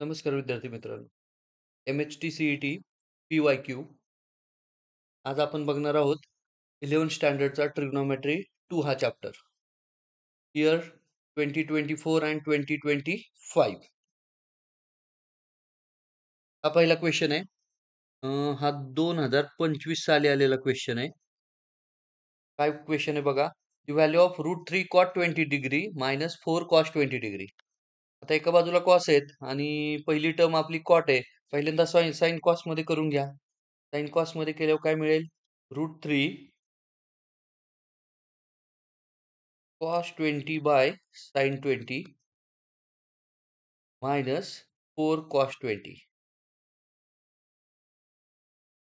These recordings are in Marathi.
नमस्कार विद्यार्थी मित्रांनो. MHT CET PYQ आज आपण बघणार आहोत 11th स्टँडर्डचा ट्रिग्नोमेट्री 2 हा चॅप्टर. Year 2024 and 2025. हा पहिला क्वेश्चन आहे. हा 2025 साली आलेला क्वेश्चन आहे. काय क्वेश्चन आहे बघा. The value of √3 cot 20 degree minus 4 cos 20 degree. आता एका बाजूला कॉस आहेत आणि पहिली टर्म आपली कॉट आहे. पहिल्यांदा साइन कॉस मध्ये करून घ्या. साइन कॉस मध्ये केल्यावर काय मिळेल? √3 cos 20 by sin 20 minus 4 cos 20.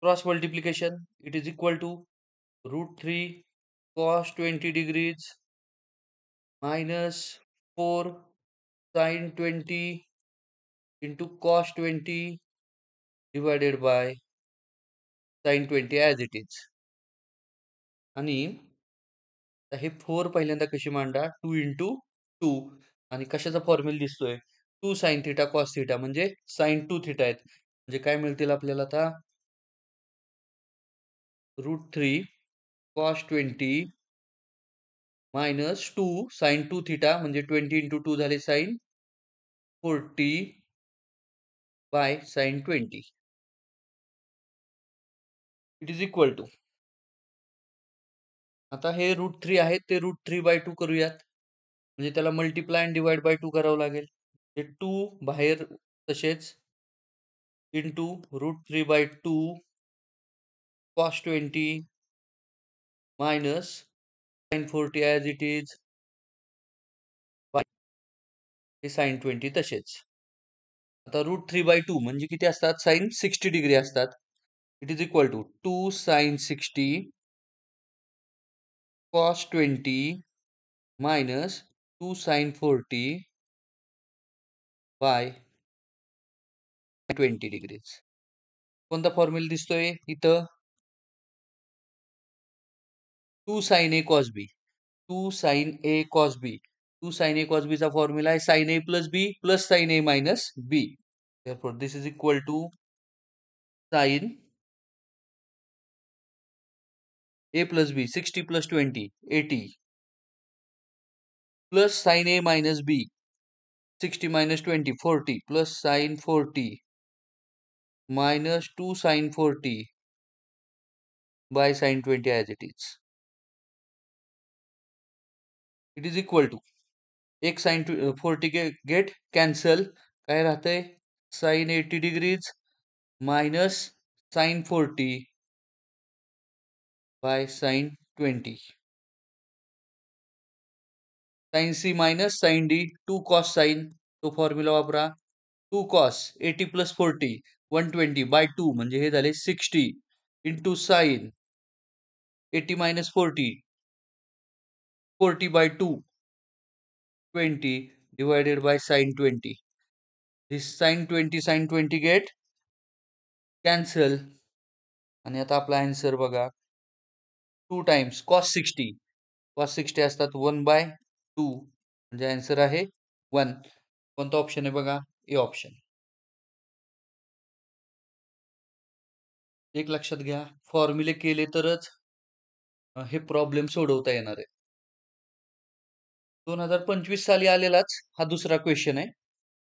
Cross multiplication, it is equal to √3 cos 20 degrees minus 4 sin 20 into cos 20 divided by sin 20 as it is. आणि हे 4 पहिल्यांदा कशी मांडा? 2 into 2 आणि कशाचा फॉर्म्युला दिसतोय? 2 sin थिटा cos थिटा म्हणजे sin 2 थिटा आहेत. म्हणजे काय मिळतील आपल्याला आता? √3 cos 20 minus 2 sin 2 थिटा म्हणजे 20 into 2 झाले sin 40 by sin 20. It is equal to, आता हे √3 आहे ते √3/2 करूयात. म्हणजे त्याला मल्टिप्लाय अँड डिवाइड बाय 2 करावं लागेल. हे 2 बाहेर तसेच into √3/2 cos 20 minus sin 40 as it is by sin 20 तसेच. आता √3/2 म्हणजे किती असतात? sin 60 डिग्री असतात. It is equal to 2 sin 60 cos 20 minus 2 sin 40 by 20 degrees. कोणता फॉर्म्युला दिसतोय इथं? 2 sin A cos B. 2 sin A cos B. 2 sin A cos B चा फॉर्म्युला आहे sin A plus B plus sin A minus B. Therefore, this is equal to sin A plus B, 60 plus 20, 80, plus sin A minus B, 60 minus 20, 40, plus sin 40 minus 2 sin 40 by sin 20 as it is. It is equal to, एक sin 40 get cancel, काय राहतंय? sin 80 degrees minus sin 40 by sin 20. sin C minus sin D, 2 cos sin, तो फॉर्म्युला वापरा. 2 cos 80 plus 40 120 by 2 म्हणजे हे झाले 60 into sin 80 minus 40 40 by 2 20 divided by sin 20. This sin 20 get cancel आणि आता आपला आन्सर बघा. 2 times cos 60. cos 60 असतात 1 by 2 म्हणजे आन्सर आहे 1. कोणता ऑप्शन आहे बघा? A option. एक लक्षात घ्या, फॉर्म्युले केले तरच हे प्रॉब्लेम सोडवता येणार आहे. 2025 साली आलेलाच हा दुसरा क्वेश्चन आहे.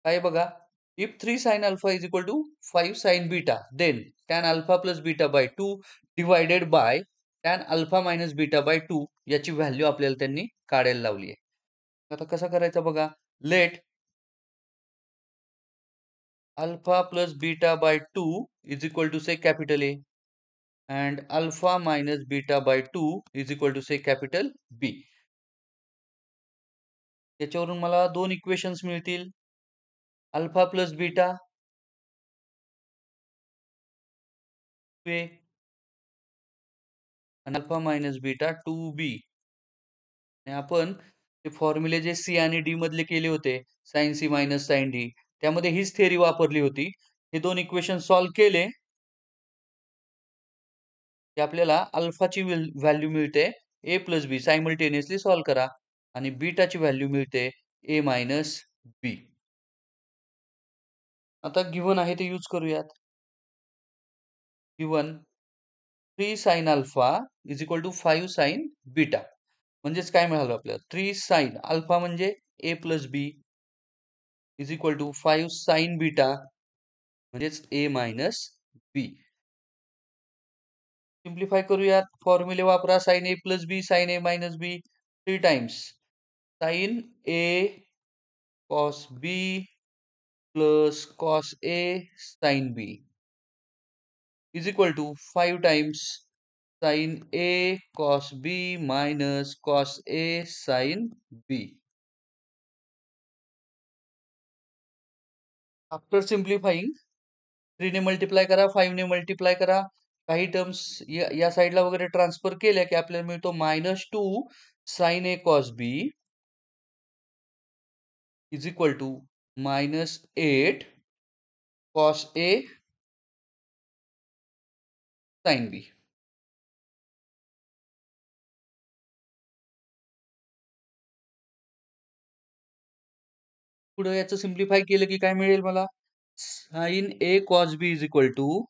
काय बघा, if 3 sin alpha is equal to 5 sin beta, then tan alpha plus beta by 2 divided by tan alpha minus beta by 2 याची व्हॅल्यू आपल्याला त्यांनी काढायला लावली आहे. आता कसं करायचं बघा. Let alpha plus beta by 2 is equal to say capital A and alpha minus beta by 2 is equal to say capital B. याच्यावरून मला दोन इक्वेशन्स मिळतील. अल्फा प्लस बीटा आणि अल्फा मायनस बीटा 2b. आणि आपण ते फॉर्म्युले जे सी आणि डी मधले केले होते, sine C minus sine D, त्यामध्ये हीच थेअरी वापरली होती. हे दोन इक्वेशन सॉल्व्ह केले की आपल्याला अल्फाची व्हॅल्यू मिळते ए प्लस बी. सायमल्टेनियसली सॉल्व्ह करा आणि बीटाची व्हॅल्यू मिळते ए मायनस बी. आता गिव्हन आहे ते यूज करूयात. Given 3 sine alpha is equal to 5 sine beta. म्हणजेच काय मिळालं आपल्याला? 3 साइन अल्फा म्हणजे A plus B is equal to 5 sine beta म्हणजेच ए मायनस बी. सिम्प्लिफाय करूयात. फॉर्म्युले वापरा. Sine A plus B sine A minus B 3 times sine A cos B plus cos A sine B is equal to 5 times sine A cos B minus cos A sine B. After सिम्प्लिफाइंग 3 ने मल्टिप्लाय करा, 5 ने मल्टिप्लाय करा. काही टर्म्स या साईडला वगैरे ट्रान्सफर केल्या की आपल्याला मिळतो -2 sine A cos B is equal to -8 cos A sine B. पुढे याचं सिम्प्लिफाय केलं की काय मिळेल मला? Sine A cos B is equal to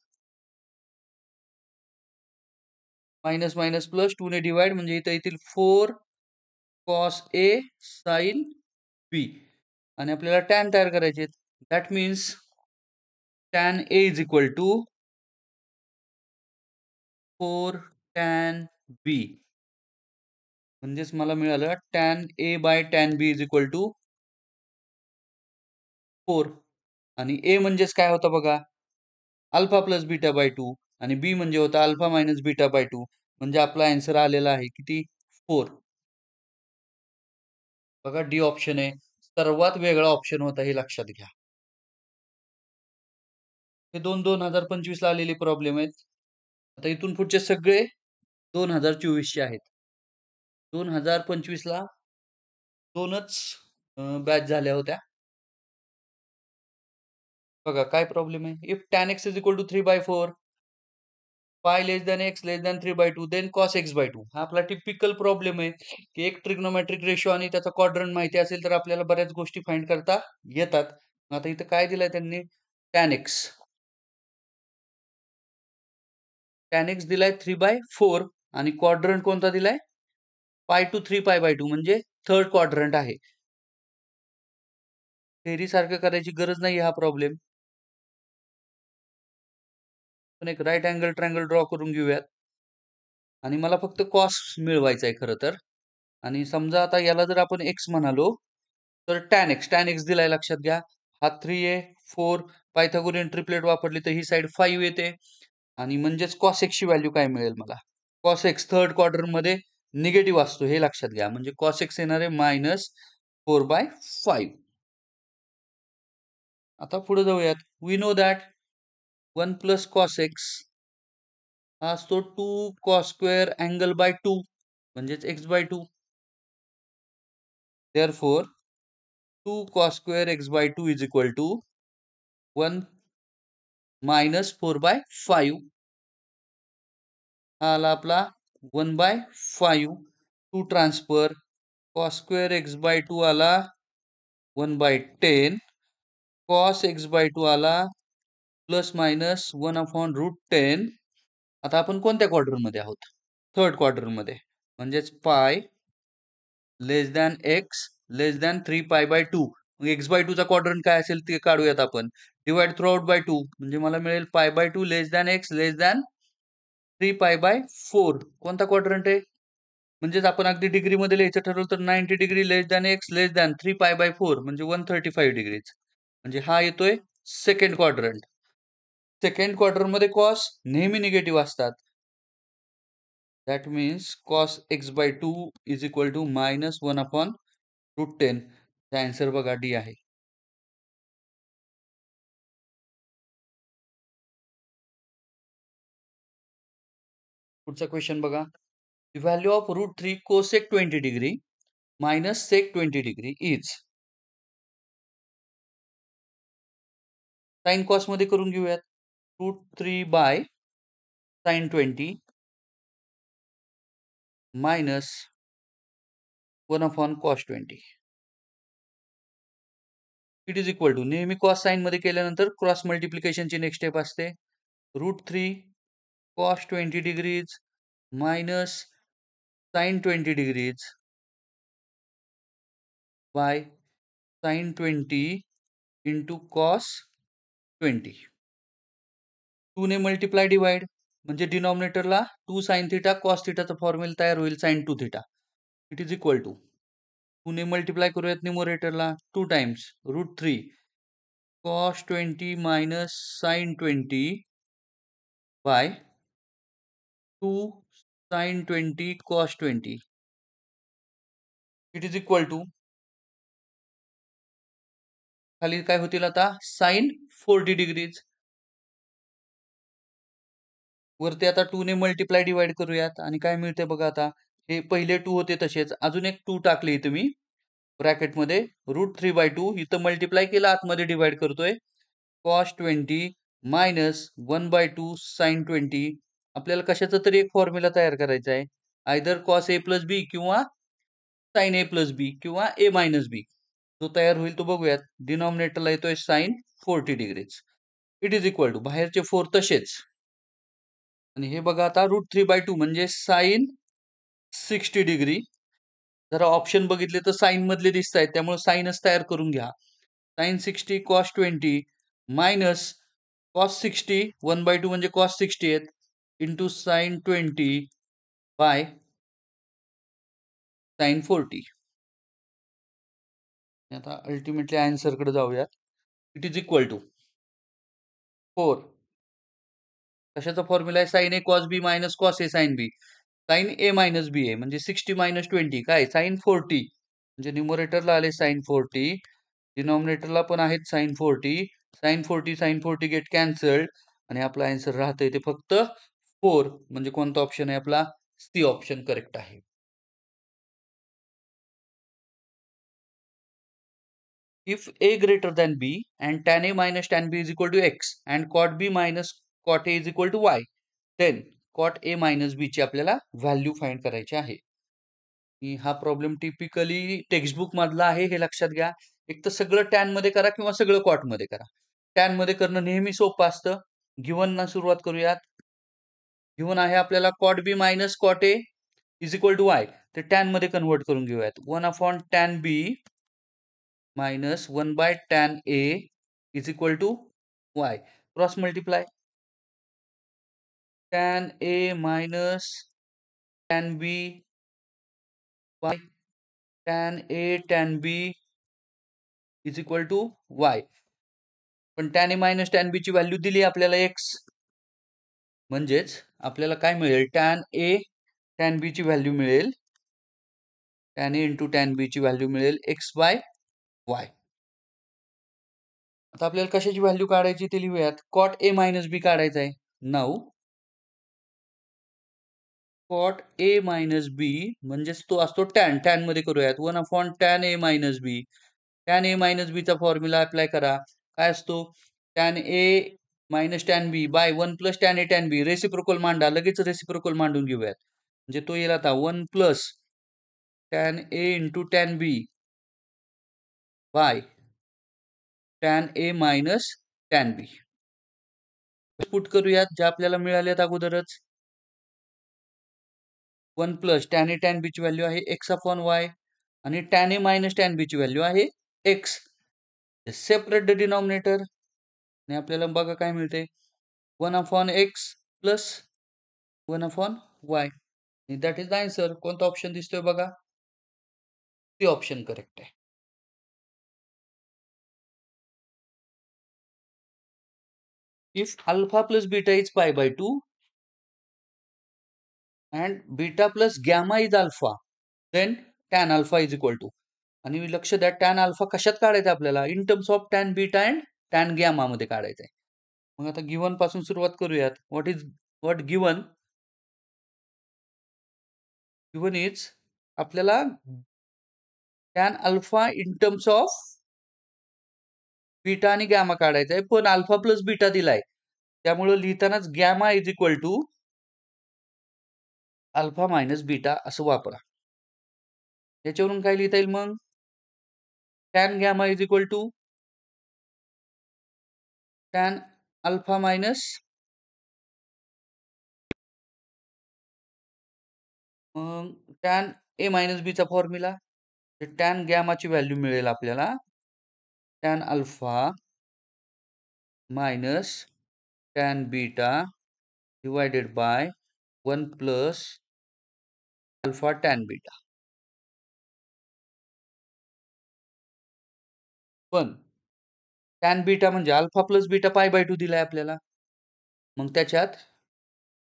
minus minus plus 2 ने डिवाइड म्हणजे इथे येतील 4 कॉस ए साइन बी आणि आपल्याला टॅन तयार करायचे आहेत. That means tan A is equal to 4 tan B. म्हणजेच मला मिळालं tan A by tan B is equal to 4. आणि ए म्हणजेच काय होता बघा? अल्फा प्लस बीटा बाय 2 आणि बी म्हणजे होता अल्फा मायनस बीटा बाय 2. म्हणजे आपला आन्सर आलेला आहे किती? 4. बघा डी ऑप्शन आहे. सर्वात वेगळा ऑप्शन होता हे लक्षात घ्या. हे 2025 ला आलेले प्रॉब्लेम आहेत. आता इथून पुढचे सगळे 2024 चे आहेत. 2025 ला दोनच बॅच झाल्या होत्या. बघा काय प्रॉब्लेम आहे? If tan x is equal to 3/4 pi less than x less than 3/2 then cos x/2. हा आपला टिपिकल प्रॉब्लेम आहे की एक ट्रिग्नोमेट्रिक रेशो आणि त्याचा क्वाड्रंट माहिती असेल तर आपल्याला बऱ्याच गोष्टी फाइंड करता येतात. आता इथं काय दिलंय त्यांनी? tan x. tan x दिलाय 3/4 आणि क्वाड्रंट कोणता दिलाय? पाय टू 3π/2 म्हणजे थर्ड क्वाड्रंट आहे. थेरी सारखं करायची गरज नाही हा प्रॉब्लेम. पण एक राईट अँगल ट्रायंगल ड्रॉ करून घेऊयात. आणि मला फक्त कॉस मिळवायचा आहे खरं तर. आणि समजा आता याला जर आपण x म्हणालो तर tan x दिलाय लक्षात घ्या. हा 3a 4 पायथागोरियन ट्रिपलेट वापरली तर ही साइड 5 येते. आणि म्हणजेच cos x ची व्हॅल्यू काय मिळेल मला? cos x थर्ड क्वाड्रंट मध्ये निगेटिव्ह असतो हे लक्षात घ्या. म्हणजे cos x येणार आहे -4/5. आता पुढे जाऊयात. We know that 1 plus cos x हा असतो 2 cos स्क्वेअर अँगल बाय 2 म्हणजेच x/2. Therefore 2 cos square x/2 is equal to 1 minus 4/5. हा आला आपला 1/5. 2 ट्रान्सफर cos square x/2 आला 1/10. cos x/2 आला प्लस मायनस 1/√10. आता आपण कोणत्या क्वाड्रंट मध्ये आहोत? थर्ड क्वाड्रंट मध्ये. म्हणजेच पाय less than x less than 3π/2. मग x/2 चा क्वाड्रंट काय असेल ते काढूयात आपण. डिवाइड थ्रू आउट बाय 2 म्हणजे मला मिळेल π/2 लेस दॅन x लेस दॅन 3π/4. कोणता क्वाड्रंट आहे? म्हणजेच आपण अगदी डिग्री मध्ये लिहायचं ठरवलं तर 90 डिग्री लेस दॅन x लेस दॅन 3π/4 म्हणजे 135 डिग्रीज. म्हणजे हा येतोय सेकंड क्वाड्रंट. सेकंड क्वाड्रंट मध्ये कॉस नेहमी निगेटिव्ह असतात. That means cos x/2 is equal to -1/√10. चा आन्सर बघा डी आहे. पुढचा क्वेश्चन बघा. The value of √3 cosec 20 degree minus sec 20 degree is. Sine cos मध्ये करून घेऊयात. √3 by sine 20 minus 1/cos 20. It is equal to नेहमी कॉस साइन मध्ये केल्यानंतर क्रॉस मल्टिप्लिकेशनची नेक्स्ट स्टेप असते. √3 cos 20 degrees minus sine 20 degrees by sine 20 into cos 20. 2 ने मल्टिप्लाय डिवाइड म्हणजे डिनॉमिनेटरला 2 साइन थिटा कॉस थिटाचा फॉर्म्युला तयार होईल sine 2 theta. It is equal to 2 ने मल्टिप्लाय करूयात न्यूमरेटरला 2 times √3 cos 20 minus sin 20 by 2 sin 20 cos 20. It is equal to खाली काय होतील आता sin 40 डिग्रीज. वरती आता 2 ने मल्टिप्लाय डिवाइड करूयात आणि काय मिळते बघा आता. हे पहिले 2 होते तसेच अजून एक 2 टाकले इथे मी ब्रॅकेटमध्ये √3/2 इथं मल्टिप्लाय केला आतमध्ये डिवाइड करतोय. cos 20 minus 1/2 sin 20. आपल्याला कशाचा तरी एक फॉर्म्युला तयार करायचा आहे. Either cos a plus b किंवा sin a plus b किंवा a minus b. जो तयार होईल तो बघूयात. डिनॉमिनेटरला येतोय sin 40 डिग्रीज. इट इज इक्वल टू बाहेरचे 4 तसेच आणि हे बघा आता √3/2 म्हणजे sin 60 डिग्री. जरा ऑप्शन बघितले तर साइन मधले दिसत आहेत त्यामुळे साइनच तयार करून घ्या. sin 60 cos 20 मायनस cos 60 1/2 म्हणजे cos 60 आहेत इंटू sin 20 बाय sin 40. आता अल्टिमेटली आन्सर कडे जाऊयात. इट इज इक्वल टू 4 कशाचा फॉर्म्युला आहे sin a cos b minus cos a sin b. sin a minus b आहे म्हणजे 60 मायनस 20 काय sin 40 म्हणजे न्यूमरेटरला आले sin 40 डिनॉमिनेटरला पण आहेत sin 40 sin 40 गेट कॅन्सल्ड आणि आपला आन्सर राहतंय ते फक्त 4 म्हणजे कोणता ऑप्शन आहे आपला सी ऑप्शन करेक्ट आहे. If a greater than b and tan a minus tan b is equal to x and cot b minus cot a is equal to y, then cot a minus b ची आपल्याला व्हॅल्यू फाइंड करायची आहे. हा प्रॉब्लेम टिपिकली टेक्स्टबुक मधला आहे हे लक्षात घ्या. एक तर सगळं टॅन मध्ये करा किंवा सगळं कॉट मध्ये करा. टॅन मध्ये करणं नेहमी सोपं असतं. गिवन ना सुरुवात करूयात. गिवन आहे आपल्याला cot b minus cot a is equal to y. तर टॅन मध्ये कन्वर्ट करून घेऊयात. 1/tan b minus 1 by tan a is equal to y. Cross multiply. Tan a minus tan b by tan a tan b is equal to y. पण tan a minus tan b ची व्हॅल्यू दिली आपल्याला x. म्हणजेच आपल्याला काय मिळेल tan a tan b ची व्हॅल्यू मिळेल tan a into tan b ची व्हॅल्यू मिळेल x by y. आता आपल्याला कशाची व्हॅल्यू काढायची ते लिहूयात. cot a minus b काढायचा आहे. Now cot a minus b म्हणजेच तो असतो tan मध्ये करूयात 1/tan a minus b. tan a minus b चा फॉर्म्युला अप्लाय करा. काय असतो tan a minus tan b बाय 1 plus tan a tan b. Reciprocal मांडा. लगेच रेसिप्रोकल मांडून घेऊयात. म्हणजे तो येईल आता 1 plus tan a into tan b बाय tan a minus tan b. Put करूयात जे आपल्याला मिळालेत अगोदरच. 1 plus tan a tan b ची व्हॅल्यू आहे x upon y आणि tan a minus tan b ची व्हॅल्यू आहे x. सेपरेट द डिनॉमिनेटर आणि आपल्याला बघा काय मिळते 1 upon x plus 1 upon y. That is the answer. कोणता ऑप्शन दिसतोय बघा सी ऑप्शन करेक्ट आहे. If alpha plus beta is pi by 2 and beta plus gamma is alpha, then tan alpha is equal to. आणि लक्ष द्या tan alpha कशात काढायचा आपल्याला in terms of tan beta and tan gamma मध्ये काढायचा आहे. मग आता गिवन पासून सुरुवात करूयात. व्हॉट गिवन इज आपल्याला tan alpha in terms of beta आणि गॅमा काढायचा आहे पण अल्फा प्लस बीटा दिलाय त्यामुळे लिहितानाच gamma is equal to alpha minus beta असं वापरा. याच्यावरून काय लिहिता येईल मग tan gamma is equal to tan alpha minus tan A minus बीचा फॉर्म्युला, टॅन गॅमाची व्हॅल्यू मिळेल आपल्याला tan alpha minus tan beta divided by 1 plus alpha tan beta. पण टॅन बीटा म्हणजे अल्फा प्लस बीटा पाय बाय 2 दिलाय आपल्याला. मग त्याच्यात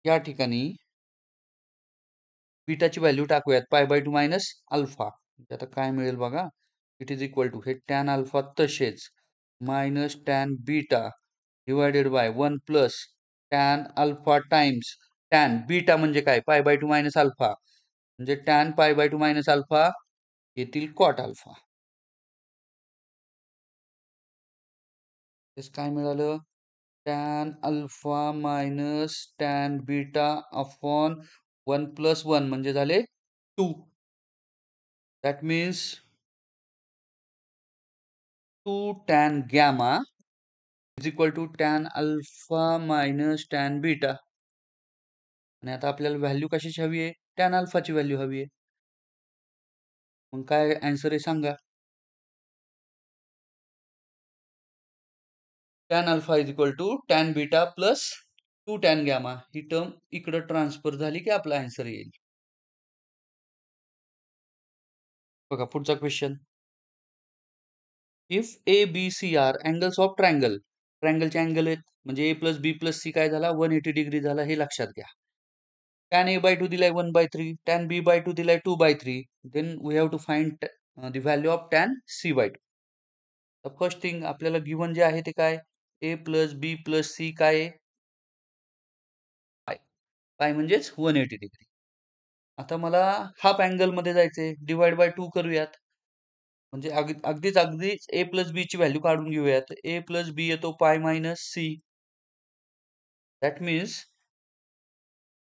या ठिकाणी बीटाची व्हॅल्यू टाकूयात पाय बाय 2 मायनस अल्फा. आता काय मिळेल बघा, इट इज इक्वल टू हे टॅन अल्फा तसेच minus tan beta divided by 1 plus tan alpha times tan beta म्हणजे काय पाय बाय 2 मायनस अल्फा म्हणजे tan pi by 2 minus alpha येतील कॉट अल्फा. काय मिळालं, tan alpha minus tan beta upon 1 plus 1 म्हणजे झाले 2. That means 2 tan gamma is equal to tan alpha minus tan beta. आणि आता आपल्याला व्हॅल्यू कशाची हवी आहे, टॅन अल्फाची व्हॅल्यू हवी आहे. मग काय आन्सर आहे सांगा. Tan alpha is equal to tan beta plus 2 tan gamma. ही टर्म इकडे ट्रान्सफर झाली की आपला आन्सर येईल. बघा पुढचा question. If A B C are angles of triangle, ट्रायंगलचे अँगल आहेत म्हणजे A plus B plus C काय झाला 180 डिग्री झाला, हे लक्षात घ्या. टॅन ए बाय 2 दिलाय 1/3, टॅन बी बाय 2 दिलाय 2/3. Then we have to find the value of tan C by 2. तर फर्स्ट थिंग आपल्याला गिवन जे आहे ते काय, ए प्लस बी प्लस सी काय आहे, पाय. पाय म्हणजेच 180 डिग्री. आता मला हाफ अँगल मध्ये जायचंय, डिवाइड बाय 2 करूयात. म्हणजे अगदीच ए प्लस बी ची व्हॅल्यू काढून घेऊयात. ए प्लस बी येतो pi minus C. That means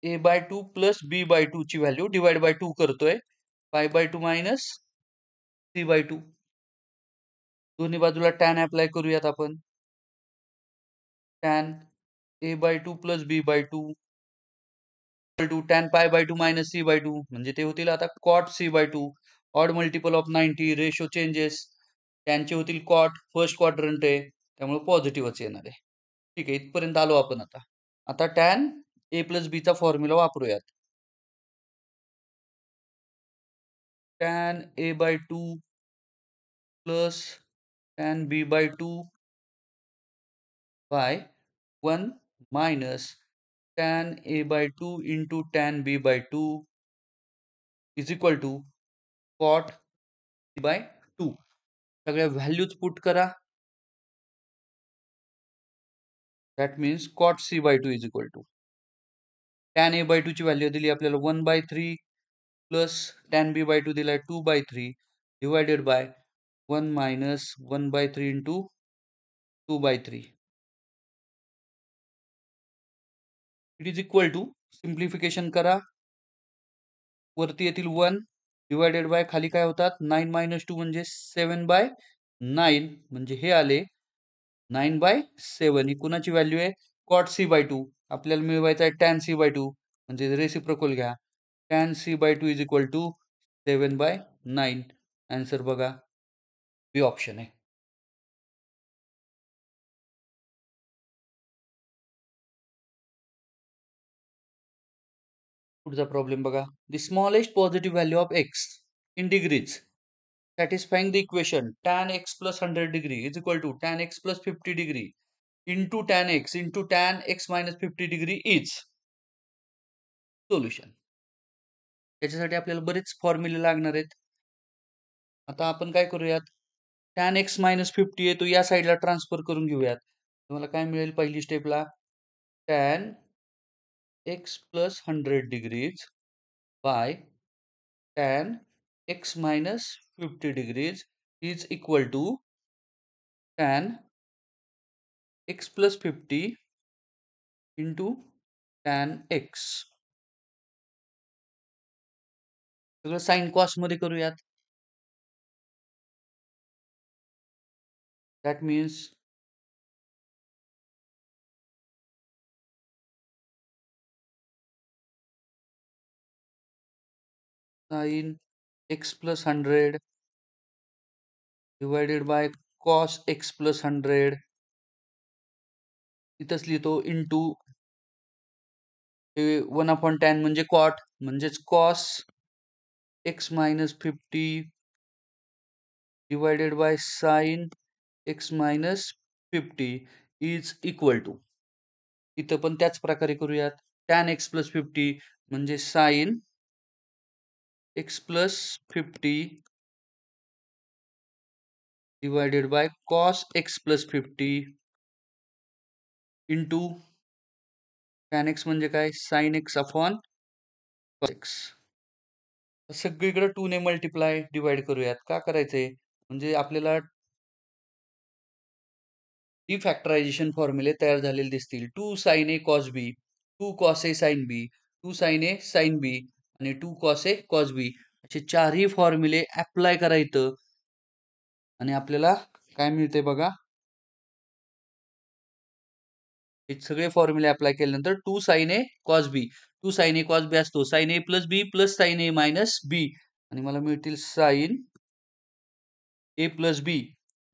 A by 2 plus B by 2 ची व्हॅल्यू डिवाइड बाय 2 करतोय. पाय बाय 2 मायनस सी बाय 2. दोन्ही बाजूला टॅन अप्लाय करूयात आपण. Tan A by 2 plus B by 2 to tan pi by 2 minus C by 2 म्हणजे ते होतील आता cot C by 2. Odd multiple of 90, ratio changes. टॅनचे होतील कॉट, फर्स्ट क्वाड्रंट आहे त्यामुळे पॉझिटिव्हच येणार आहे. ठीक आहे, इथपर्यंत आलो आपण. आता टॅन ए प्लस बी चा फॉर्म्युला वापरूयात. Tan A by 2 plus tan B by 2 by 1 minus tan A by 2 into tan B by 2 is equal to cot by 2. सगळ्या व्हॅल्यूज पुट करा. That means cot C by 2 is equal to tan A by 2 ची व्हॅल्यू दिली आपल्याला 1/3 प्लस टॅन बी बाय 2 दिलाय 2/3 divided by 1 minus 1/3 into 2/3. It is equal to simplification करा. वरती येतील 1 डिवायडेड बाय खाली काय होतात 9 मायनस 2 म्हणजे 7/9 म्हणजे हे आले 9/7. ही कुणाची व्हॅल्यू आहे, कॉट सी बाय 2. आपल्याला मिळवायचा आहे टॅन सी बाय 2 म्हणजे रेसिप्रोकल घ्या. Tan C by 2 is equal to 7/9. Answer बघा बी ऑप्शन आहे. पुढचा प्रॉब्लेम बघा. The smallest positive value of X in degrees satisfying the equation tan x plus 100 degree is equal to tan x plus 50 degree into tan x minus 50 degree is solution. याच्यासाठी आपल्याला बरेच फॉर्म्युले लागणार आहेत. आता आपण काय करूयात, tan x minus 50 आहे तो या साईडला ट्रान्सफर करून घेऊयात. तुम्हाला काय मिळेल पहिली स्टेपला, tan x plus 100 degrees by tan x minus 50 degrees is equal to tan x plus 50 into tan x. सगळं साइन कॉस मध्ये करूयात. That means sine X plus 100 divided by cos X plus 100 इथंच लिहितो इंटू 1/10 म्हणजे कॉट म्हणजेच cos X minus 50 divided by sine X minus 50 is equal to इथं पण त्याच प्रकारे करूयात tan एक्स प्लस 50 म्हणजे sign X plus 50 divided by cos X plus 50 into tan x म्हणजे काय sine x upon cos x सगळीकडे 2 ने मल्टिप्लाय डिवाइड करूयात का करायचंय म्हणजे आपल्याला डिफॅक्टरायझेशन फॉर्म्युले तयार झालेले दिसतील 2 sin a cos b 2 cos a sin b 2 sin a sin b आणि 2 cos a cos b असे चारही फॉर्म्युले अप्लाय करायचं आणि आपल्याला काय मिळते बघा हे सगळे फॉर्म्युले अप्लाय केल्यानंतर 2 sin a cos b 2 sin a cos b असतो sin a plus b plus sin a minus b आणि मला मिळतील sin a plus b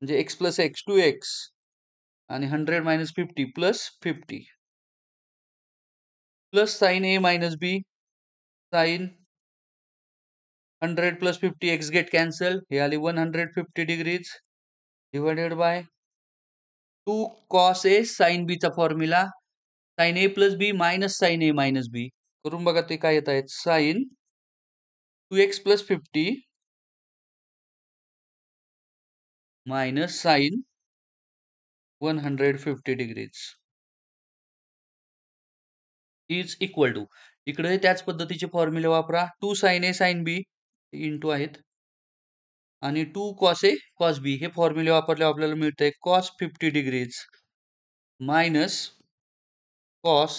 म्हणजे x plus x 2x आणि 100 minus 50 plus 50 plus sin a minus b sin 100 plus 50 x get cancel हे आले 150 degrees divided by 2 cos a sin b चा formula sin a plus b minus sin a minus b करून बघा ते काय येत आहेत sin 2x plus 50 minus sin 150 degrees is equal to इकडे त्याच पद्धतीचे फॉर्म्युले वापरा 2 sin a sin b into आहेत आणि 2 cos a cos b हे फॉर्म्युले वापरल्यावर आपल्याला मिळतंय cos 50 degrees minus cos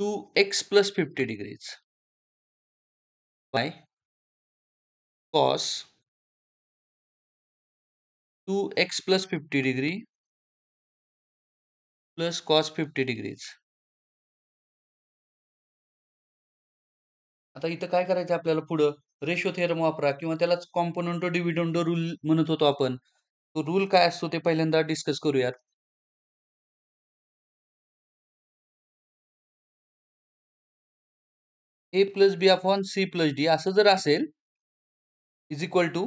2x plus 50 degrees by cos 2x plus 50 degree plus cos 50 degrees आता इथं काय करायचं आपल्याला पुढं रेशो थेरम वापरा किंवा त्यालाच कॉम्पोनंटो डिव्हिडंडो रूल म्हणत होतो आपण तो रूल काय असतो ते पहिल्यांदा डिस्कस करूयात a plus b upon c plus d असं जर असेल is equal to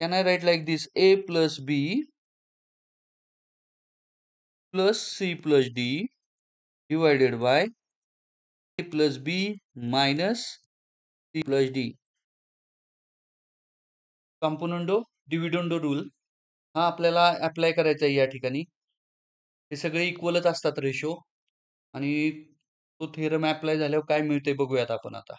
can I write like this a plus b plus c plus d divided by a plus b minus c plus d componendo dividendo rule हा आपल्याला अप्लाय करायचा आहे या ठिकाणी हे सगळे इक्वलच असतात रेशो आणि तो थेरम अप्लाय झाल्यावर काय मिळते बघूयात आपण आता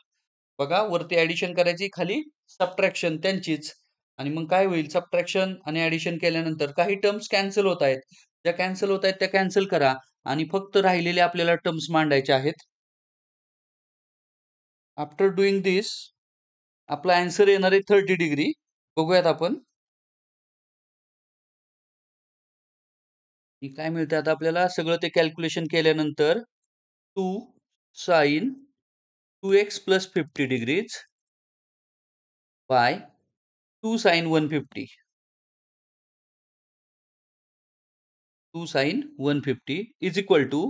बघा वरती ऍडिशन करायची खाली सबट्रॅक्शन त्यांचीच आणि मग काय होईल सबट्रॅक्शन आणि ऍडिशन केल्यानंतर काही टर्म्स कॅन्सल होत आहेत ज्या कॅन्सल होत आहेत त्या कॅन्सल करा आणि फक्त राहिलेले आपल्याला टर्म्स मांडायचे आहेत आफ्टर डुईंग दिस आपला आन्सर येणार आहे 30 डिग्री बघूयात आपण काय मिळतं आता आपल्याला सगळं ते कॅल्क्युलेशन केल्यानंतर 2 sin 2x plus 50 degrees by 2 sin 150 2 sin 150 is equal to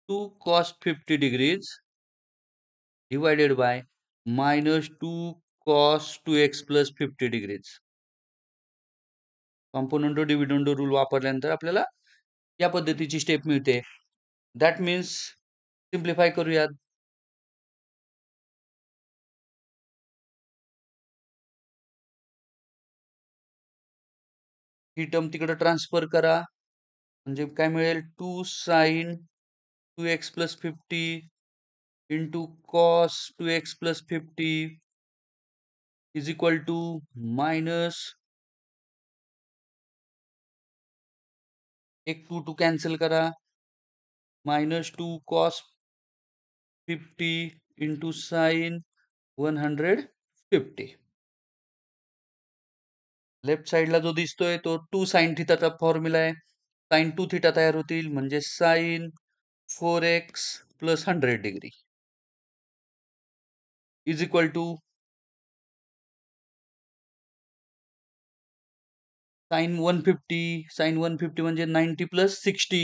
2 cos 50 degrees divided by minus 2 cos 2x plus 50 degrees कॉम्पोनंटो dividendo rule वापरल्यानंतर आपल्याला या पद्धतीची स्टेप मिळते दॅट मीन्स सिम्प्लिफाय करूयात ही टर्म तिकडे ट्रान्सफर करा म्हणजे काय मिळेल 2 sin 2x plus 50 into cos 2x plus 50 is equal to minus एक 2 कॅन्सल करा minus 2 cos 50 into sin 150 left साइडला जो दिसतोय तो 2 sin थिटाचा फॉर्म्युला आहे sin 2 थिटा तयार होतील म्हणजे sin 4x plus 100 degree is equal to sine 150 म्हणजे 90 प्लस 60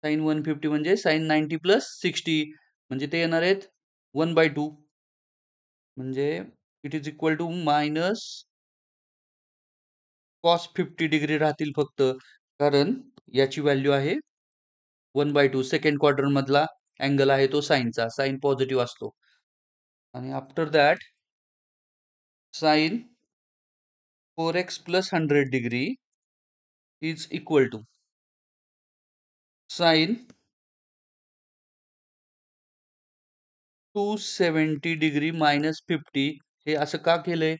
साइन 150 म्हणजे साइन 90 प्लस 60 म्हणजे ते येणार आहेत 1/2 म्हणजे it is equal to minus cos 50 degree राहतील फक्त कारण याची व्हॅल्यू आहे 1/2 सेकंड क्वार्टर मधला अँगल आहे तो साइनचा साइन पॉझिटिव्ह असतो आणि after that sine 4x plus 100 degree is equal to sine 270 degree minus 50 हे असं का केलंय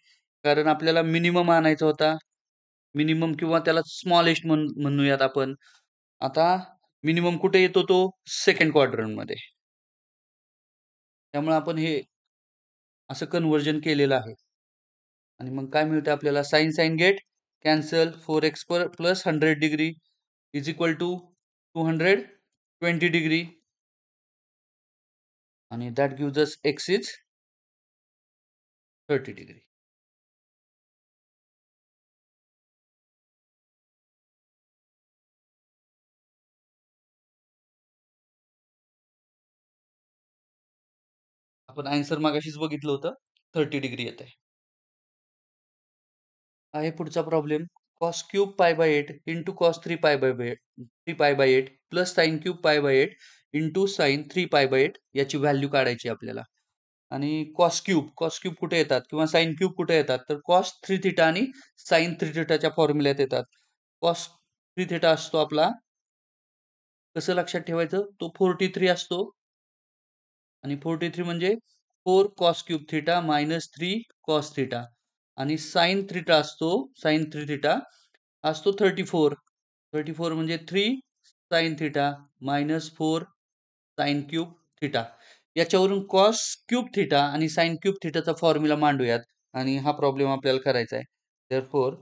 कारण आपल्याला मिनिमम आणायचा होता मिनिमम किंवा त्याला स्मॉलेस्ट म्हणूयात आपण आता मिनिमम कुठे येतो तो सेकंड क्वाड्रंट मध्ये त्यामुळे आपण हे असं कन्व्हर्जन केलेलं आहे आणि मग काय मिळतं आपल्याला sine sine get cancel 4x plus 100 degree is equal to 220 degree आणि that gives us x is 30 degree आपण आन्सर मागाशीच बघितलं होतं 30 डिग्री येत आहे पुढचा problem cos cube pi by 8 into cos 3 pi by 8 plus sine cube pi by 8 into sine 3 pi by 8 याची व्हॅल्यू काढायची आपल्याला आणि कॉस क्यूब कुठे येतात किंवा साइन क्यूब कुठे येतात तर कॉस 3 थिटा आणि साइन 3 थिटाच्या फॉर्म्युल्यात येतात कॉस 3 थिटा असतो आपला कसं लक्षात ठेवायचं तो 43 असतो आणि 43 म्हणजे 4 cos cube theta minus 3 cos theta आणि साइन थिटा असतो साइन 3 थिटा असतो 34 म्हणजे 3 sine theta minus 4 sine cube theta याच्यावरून कॉस क्यूब थिटा आणि साइन क्यूब थिटाचा फॉर्म्युला मांडूयात आणि हा प्रॉब्लेम आपल्याला करायचा आहे देअरफॉर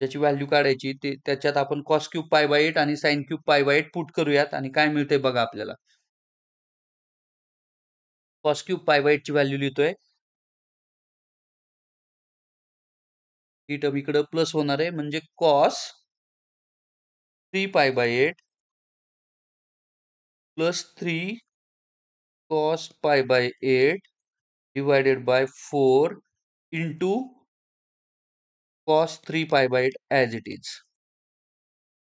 त्याची व्हॅल्यू काढायची त्याच्यात आपण कॉस क्यूब पाय बाय 8 आणि sign cube pi by 8 put करूयात आणि काय मिळतंय बघा आपल्याला कॉस क्यूब पाय बाय 8 ची व्हॅल्यू लिहितोय ही टर्म इकडे प्लस होणार आहे म्हणजे cos 3 pi by 8 plus 3 cos pi by 8 divided by 4 into cos 3 pi by 8 as it is.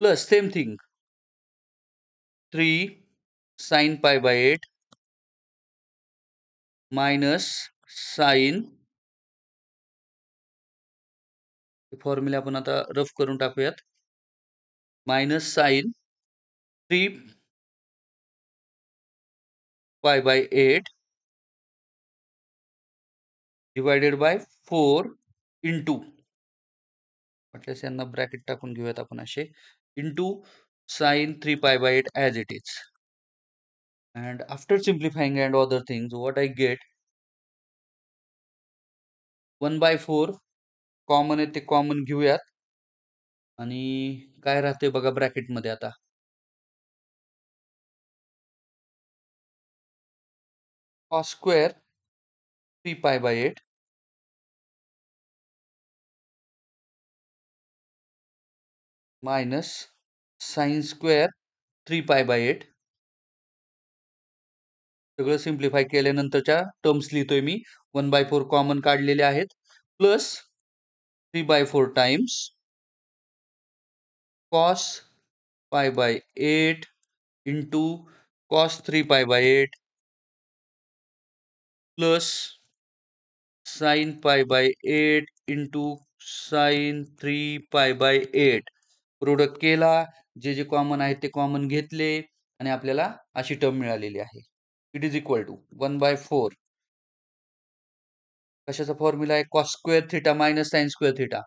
Plus same thing 3 sin pi by 8 minus sin formula आपण आता रफ करून टाकूयात minus sign 3 pi by 8 divided by 4 into म्हटल्यास यांना ब्रॅकेट टाकून घेऊयात आपण असे into sin 3 pi by 8 as it is. And after simplifying and other things, what I get 1/4 common आहे ते कॉमन घेऊयात आणि काय राहते बघा ब्रॅकेट मध्ये आता cos square 3 pi by 8 minus sine square 3 pi by 8 सगळं सिम्प्लिफाय केल्यानंतरच्या टर्म्स लिहितोय मी 1/4 कॉमन काढलेले आहेत plus 3/4 times cos pi by 8 into cos 3 pi by 8 plus sign pi by 8 into sine 3 pi by 8 product केला जे जे कॉमन आहेत ते कॉमन घेतले आणि आपल्याला अशी टर्म मिळालेली आहे इट इज इक्वल टू 1/4 कशाचा फॉर्म्युला आहे cos square theta minus sine square theta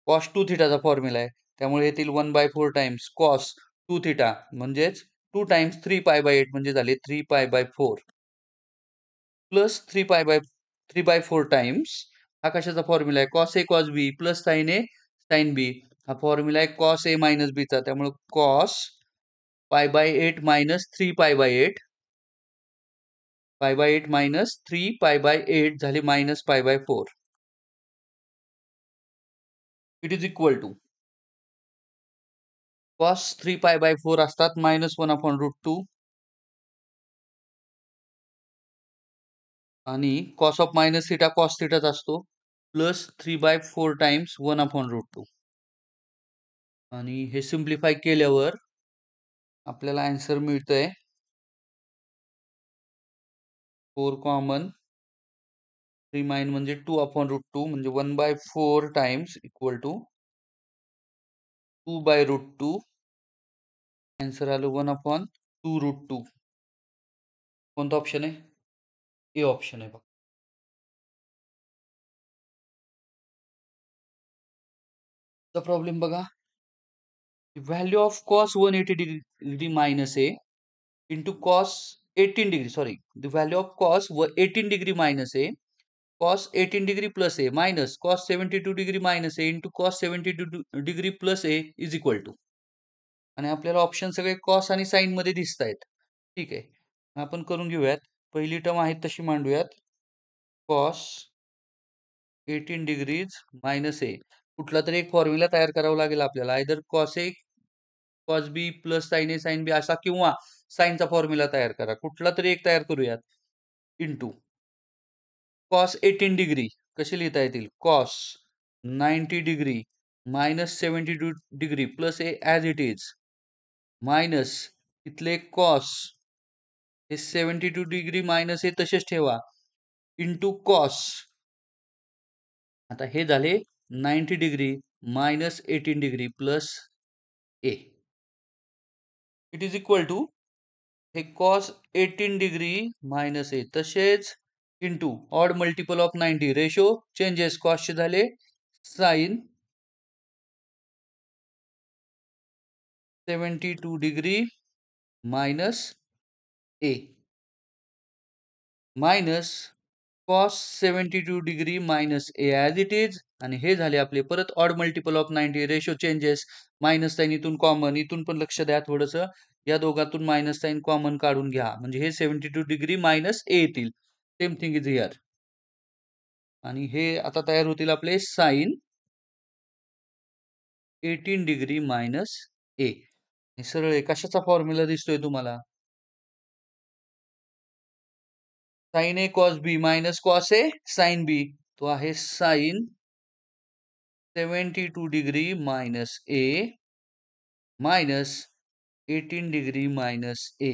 cos 2 थिटाचा फॉर्म्युला आहे त्यामुळे येतील 1/4 टाइम्स कॉस 2 थिटा म्हणजेच 2 टाइम्स 3 पाय बाय 8 म्हणजे झाले 3 पाय बाय 4 प्लस 3/4 टाइम्स हा कशाचा फॉर्म्युला आहे cos A cos B plus sine B हा फॉर्म्युला आहे कॉस ए मायनस बी चा त्यामुळे cos pi by 8 minus 3 pi by 8 π/8 minus 3π/8 झाले minus π/4. It is equal to cos 3π/4 असतात -1/√2 आणि cos of minus theta cos थिटाच असतो प्लस 3/4 टाइम्स 1/√2 आणि हे सिम्प्लिफाय केल्यावर आपल्याला आन्सर मिळतंय 4 कॉमन 3 म्हणजे 2/√2 म्हणजे 1/4 टाइम्स इक्वल टू 2/√2. आन्सर आलं 1/2√2. कोणता ऑप्शन आहे? ए ऑप्शन आहे बघा. द प्रॉब्लेम बघा. Value of cos 180 degree minus a into cos 18 degree, sorry, the value of cos 18 degree minus a, cos 18 degree plus a minus cos 72 degree minus a into cos 72 degree plus a is equal to. आणि आपल्याला ऑप्शन सगळे cos आणि sin मध्ये दिसत आहेत. ठीक आहे, आपण करून घेऊयात. पहिली टर्म आहे तशी मांडूयात. cos 18 डिग्रीज मायनस ए, कुठला तरी एक फॉर्म्युला तयार करावा लागेल आपल्याला. आयदर cos ए cos b प्लस sin ए sin b असा, किंवा साइनचा फॉर्म्युला तयार करा. कुठला तरी एक तयार करूयात. इंटू cos 18 डिग्री कसे लिहिता येतील? cos 90 degree minus 72 degree plus A as it is minus इथले cos हे 72 डिग्री मायनस हे तसेच ठेवा इंटू cos. आता हे झाले 90 degree minus 18 degree plus A. It is equal to हे cos 18 डिग्री मायनस ए तसेच into odd multiple of 90 ratio changes cos झाले sine 72 degree minus A minus cos 72 degree minus A as it is. आणि हे झाले आपले परत odd multiple of 90 ratio changes minus sine इथून कॉमन, इथून पण लक्ष द्या थोडंसं, या दोघातून मायनस साइन कॉमन काढून घ्या म्हणजे हे 72 डिग्री मायनस ए येतील. Same thing is here. आणि हे आता तयार होतील आपले साइन 18 डिग्री मायनस ए. सरळ आहे. कशाचा फॉर्म्युला दिसतोय तुम्हाला? Sign A cos B minus cos A sine बी, तो आहे sign 72 degree minus A minus 18 degree minus a,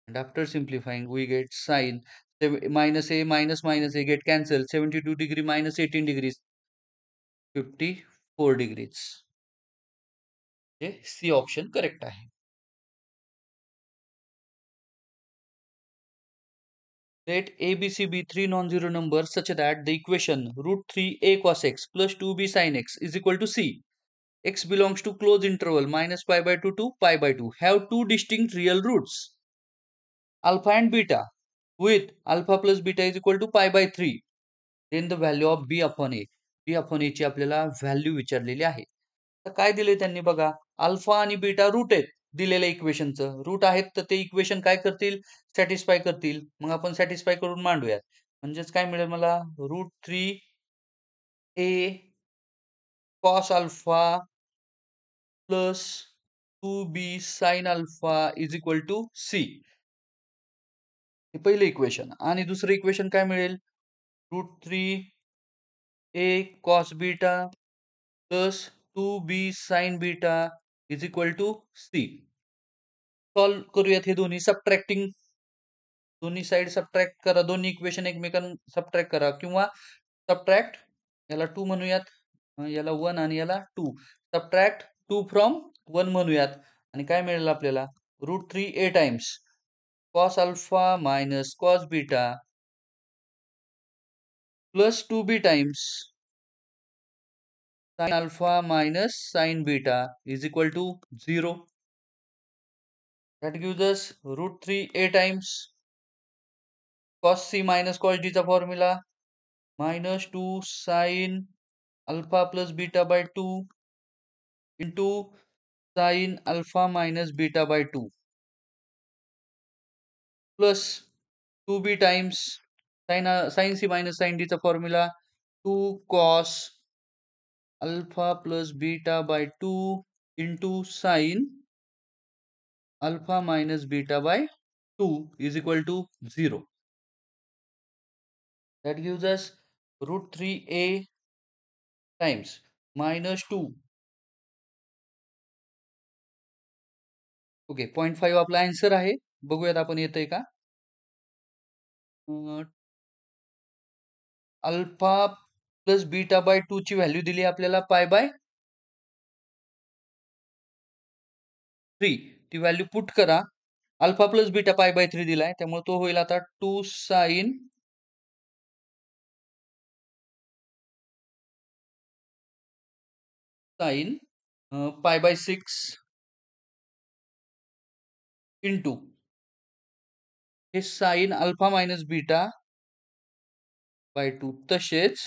and after simplifying we get sin minus a minus minus a get cancelled. 72 degree minus 18 degrees 54 degrees. हे सी ऑप्शन करेक्ट आहे. Let a b c be three non-zero numbers such that the equation root 3a cos x plus 2b sin x is equal to c. X belongs to closed interval minus pi/2 to pi/2. Have two distinct real roots alpha and beta with alpha plus beta is equal to pi/3. Then the value of b upon a. b upon a ची आपल्याला व्हॅल्यू विचारलेली आहे. तर काय दिले त्यांनी बघा, अल्फा आणि बीटा रूट आहेत दिलेल्या इक्वेशनचं. रूट आहेत तर ते इक्वेशन काय करतील? सॅटिस्फाय करतील. मग आपण सॅटिस्फाय करून मांडूयात. म्हणजेच काय मिळेल मला? Root 3a cos alpha plus 2b sin alpha is equal to c. हे पहिलं इक्वेशन. आणि दुसरं इक्वेशन काय मिळेल? Root 3a cos beta plus 2b sin beta is equal to c. Solve करूयात हे दोन्ही. सबट्रॅक्टिंग, दोन्ही साइड सबट्रॅक्ट करा. दोन्ही इक्वेशन एकमेकां सबट्रॅक्ट करा, किंवा सबट्रॅक्ट याला 2 म्हणूयात, याला 1 आणि याला 2. सबट्रॅक्ट 2 फ्रॉम 1 म्हणूयात. आणि काय मिळेल आपल्याला? Root 3a times cos alpha minus cos beta plus 2b times sin alpha minus sin beta is equal to 0. That gives us root 3a times cos c minus cos d चा formula minus 2 sin alpha plus beta by 2 into sin alpha minus beta by 2 plus 2b times sine C minus sine डीचा formula 2 cos alpha plus beta by 2 into sine alpha minus beta by 2 is equal to 0. That gives us root 3a times minus 2. Okay 0.5 आपला आन्सर आहे. बघूयात आपण येतंय का. अल्फा प्लस बीटा बाय 2 ची व्हॅल्यू दिली आपल्याला पाय बाय 3. ती व्हॅल्यू पुट करा. Alpha plus beta pi by 3 दिलाय, त्यामुळे तो होईल आता 2 साइन पाय बाय 6 इंटू हे sign alpha minus beta by 2 तसेच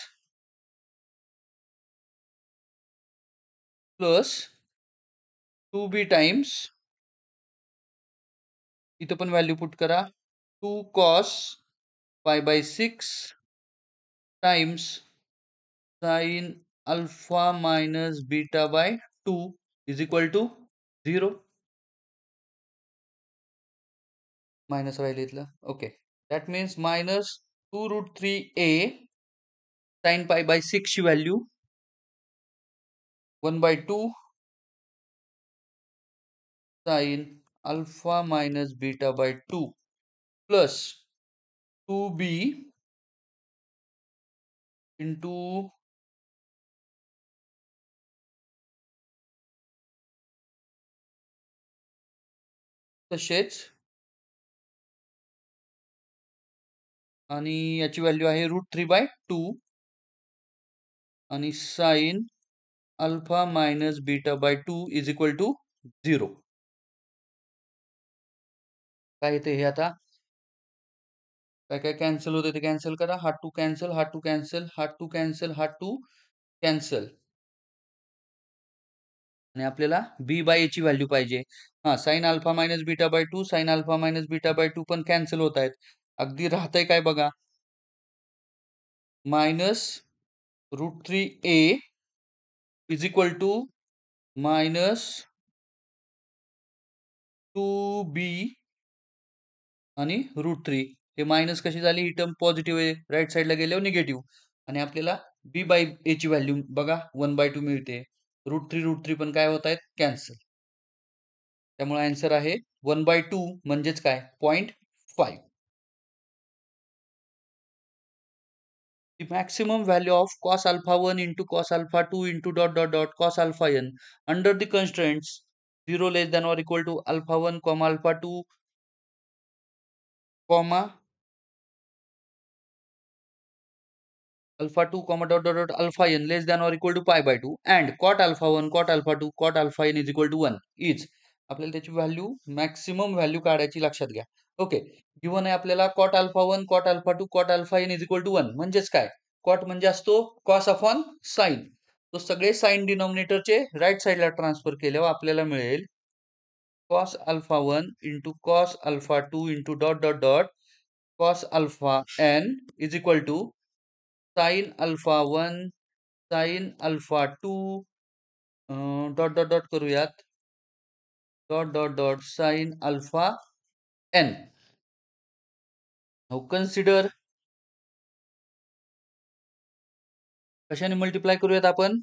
प्लस 2b टाइम्स इथं पण व्हॅल्यू पुट करा 2 cos pi by 6 times sine alpha minus beta by 2 is equal to 0. Minus राहिले इथलं. Okay that means minus 2 root 3a sine pi by 6 ची value 1/2 sine alpha minus beta by 2 plus 2b into तसेच आणि याची व्हॅल्यू आहे रूट 3/2 आणि sine alpha minus beta by 2 is equal to 0. काय येते हे आता काय काय कॅन्सल होते ते कॅन्सल करा. हा 2 कॅन्सल, हा 2 कॅन्सल, हा 2 कॅन्सल, हा 2 कॅन्सल आणि आपल्याला b बाय ची व्हॅल्यू पाहिजे. हा sine alpha minus beta by 2 sine alpha minus beta by 2 पण कॅन्सल होत आहेत. अगदी राहतंय काय बघा minus root 3a is equal to minus 2b आणि रूट 3. हे मायनस कशी झाली ही टर्म पॉझिटिव्ह आहे, राईट साईडला गेल्यावर निगेटिव्ह आणि आपल्याला b बाय a ची व्हॅल्यू बघा 1/2 मिळते. रूट 3 पण काय होत आहेत कॅन्सल. त्यामुळे आन्सर आहे 1/2 म्हणजेच काय 0.5. The maximum value of cos alpha 1 into cos alpha 2 into dot dot dot cos alpha n under the constraints 0 less than or equal to alpha 1 comma alpha 2 comma alpha 2 comma dot dot dot alpha n less than or equal to pi by 2 and cot alpha 1 cot alpha 2 cot alpha n is equal to 1 is आपल्याला त्याची व्हॅल्यू मॅक्सिमम व्हॅल्यू काढायची लक्षात घ्या. ओके गिव्हन आहे आपल्याला cot alpha 1 cot alpha 2 cot alpha n is equal to 1 म्हणजेच काय cot म्हणजे असतो cos अपॉन sin. तो सगळे साइन डिनॉमिनेटरचे राईट साइडला ट्रान्सफर केल्यावर आपल्याला मिळेल cos alpha 1 into cos alpha 2 into dot dot dot cos alpha n is equal to sin alpha 1 sin alpha 2 dot dot dot करूयात dot dot dot sin alpha n. Now consider कशाने मल्टिप्लाय करूयात आपण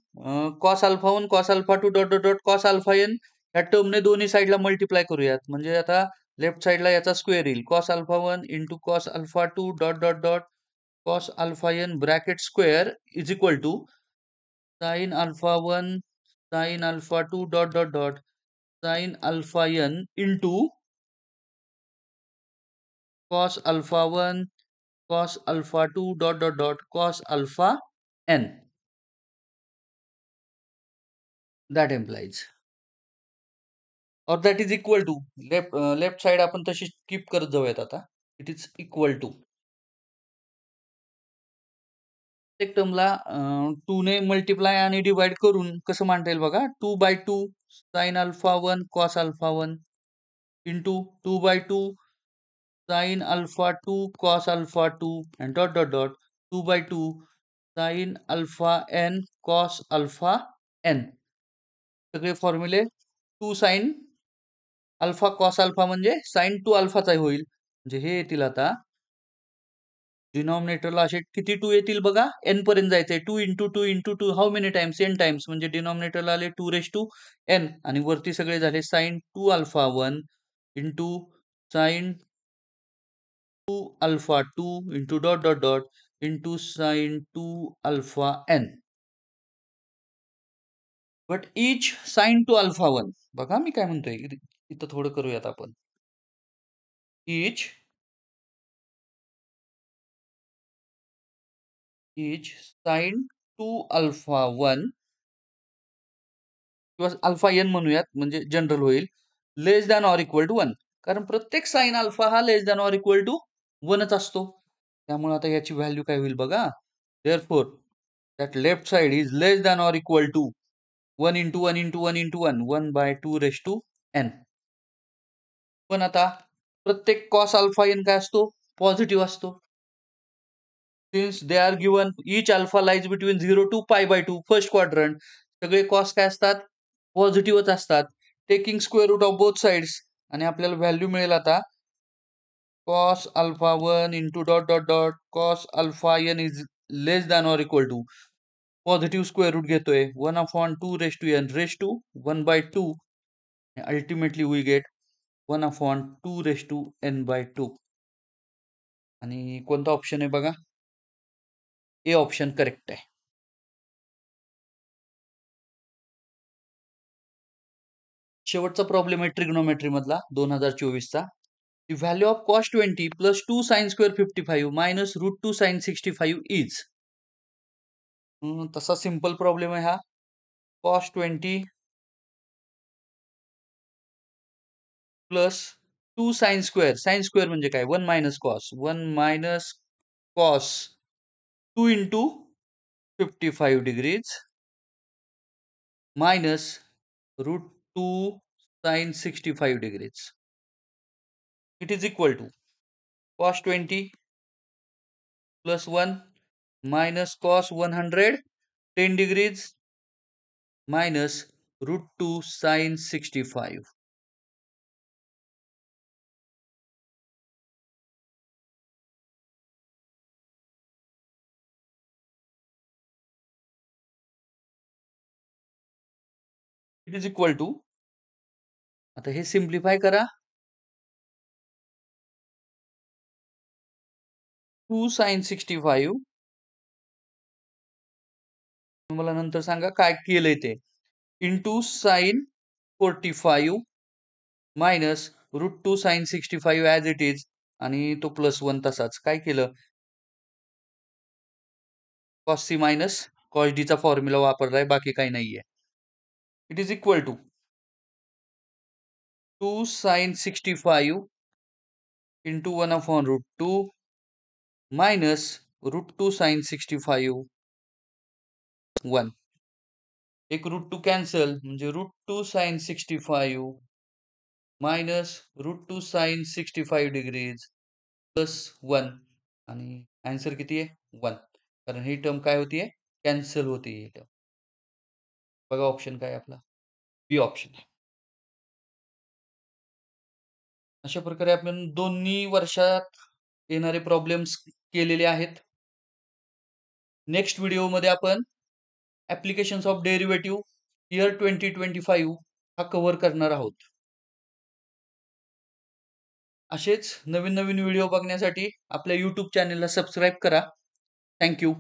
cos alpha 1 cos alpha 2 dot dot dot cos alpha n या टर्मने दोन्ही साइडला मल्टिप्लाय करूयात म्हणजे आता लेफ्ट साइडला याचा स्क्वेअर येईल cos alpha 1 into cos alpha 2 dot dot dot cos alpha n bracket square is equal to sin alpha 1 sin alpha 2 dot dot dot sin alpha n into cos alpha 1 cos alpha 2 dot dot dot cos alpha n. That implies or that is equal to left side आपण तशी स्किप करत जाऊयात आता. इट इज इक्वल टू प्रत्येक टर्मला 2 ने मल्टिप्लाय आणि डिवाइड करून कसं मांडता येईल बघा 2/2 sin alpha 1 cos alpha 1 into 2/2 sin alpha 2 cos alpha 2 and dot dot dot 2 by 2 sin alpha n cos alpha n. सगळे फॉर्म्युले 2 sin अल्फा कॉस अल्फा म्हणजे sin 2 अल्फाचा होईल. म्हणजे हे येतील आता डिनॉमिनेटरला असे किती 2 येतील बघा, n पर्यंत जायचंय. 2 into 2 into 2 how many times? n times. म्हणजे डिनॉमिनेटरला आले 2 raised to n आणि वरती सगळे झाले sin 2 alpha 1 into sin 2 alpha 2 into dot dot dot into sin 2 alpha n. But each sin 2 alpha 1. बघा मी काय म्हणतोय, इथं थोडं करूयात आपण. each sin 2 अल्फा 1 किंवा अल्फा n म्हणूयात, म्हणजे जनरल होईल, less than or equal to 1. कारण प्रत्येक साइन अल्फा हा less than or equal to 1च असतो. त्यामुळे आता याची व्हॅल्यू काय होईल बघा. Therefore that left side is less than or equal to 1 into 1 into 1 into 1 1 by 2 raised to n. पण आता प्रत्येक cos अल्फा n काय असतो? पॉझिटिव्ह असतो. Since they are given each alpha lies between 0 to pi by 2 first quadrant. सगळे कॉस काय असतात? पॉझिटिव्हच असतात. Taking square root of both sides आणि आपल्याला व्हॅल्यू मिळेल आता cos alpha 1 into dot dot dot cos alpha n is less than or equal to positive square root घेतोय 1/2 raised to n raised to 1 by 2. Ultimately we get 1/2 raised to n by 2. आणि कोणता ऑप्शन आहे बघा? ए ऑप्शन करेक्ट आहे. शेवटचा प्रॉब्लेम आहे ट्रिग्नोमेट्री मधला 2024 चा. The value of cos 20 plus 2 sin square 55 minus root 2 sin 65 is. तसा सिंपल प्रॉब्लेम आहे हा. cos 20 प्लस 2 sin स्क्वेअर म्हणजे काय? 1 minus cos 2 into 55 degrees minus root 2 sin 65 degrees. It is equal to cos 20 plus 1 minus cos 110 degrees minus root 2 sin 65. It is equal to, आता हे सिम्प्लिफाय करा, 2 sin 65. मला नंतर सांगा काय केलंय ते. Into sin 45 minus root 2 sin 65 as it is आणि तो प्लस 1 तसाच. काय केलं? cos c minus cos d चा फॉर्म्युला वापरलाय, बाकी काही नाहीये. It is equal to 2 sin 65 into 1/√2 minus root 2 sin 65 1. एक रूट 2 कॅन्सल म्हणजे root 2 sin 65 minus root 2 sin 65 degrees plus 1 आणि आन्सर किती आहे? 1. कारण ही टर्म काय होतीये? कॅन्सल होती ही टर्म. बघा ऑप्शन काय आपला? बी ऑप्शन आहे. अशा प्रकारे आपण दोन्ही वर्षात येणारे प्रॉब्लेम्स केलेले आहेत. नेक्स्ट व्हिडिओमध्ये आपण ऍप्लिकेशन्स ऑफ डेरिव्हेटिव्ह इयर 2025 हा कव्हर करणार आहोत. असेच नवीन नवीन व्हिडिओ बघण्यासाठी आपल्या YouTube चॅनलला सबस्क्राईब करा. Thank you.